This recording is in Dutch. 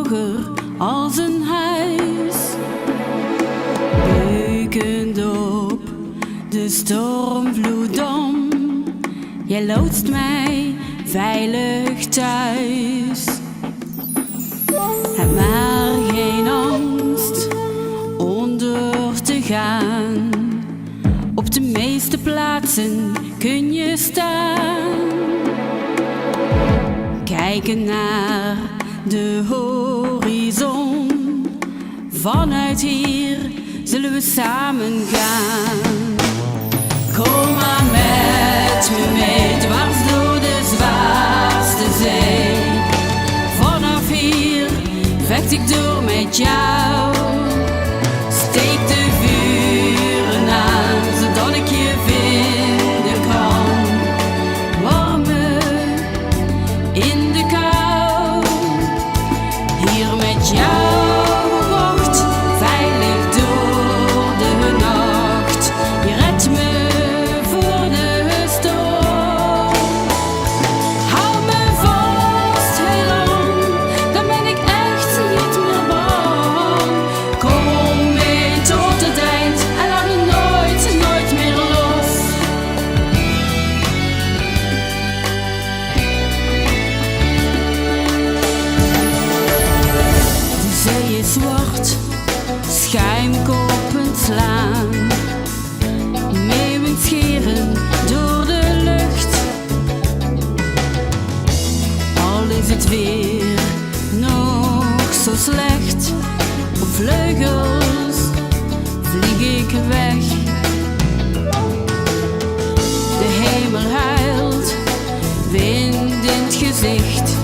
hoger als een huis. Beukend op de stormvloed om, jij loodst mij veilig thuis. Heb maar geen angst onder te gaan, op de meeste plaatsen kun je staan. Kijken naar de horizon, vanuit hier zullen we samen gaan. Kom maar met me mee, dwars door de zwaarste zee. Vanaf hier vecht ik door met jou. Steek de vuren aan, zodat ik je vinden kan. Warme in de kou, hier met jou gewacht, veilig door de nacht. Je redt me voor de storm. Hou me vast heel lang, dan ben ik echt niet meer bang. Kom mee tot het eind en laat me nooit, nooit meer los. De zee is zwart, schuimkoppen slaan. Meeuwen scheren door de lucht. Al is het weer nog zo slecht, op vleugels vlieg ik weg. De hemel huilt, wind in het gezicht.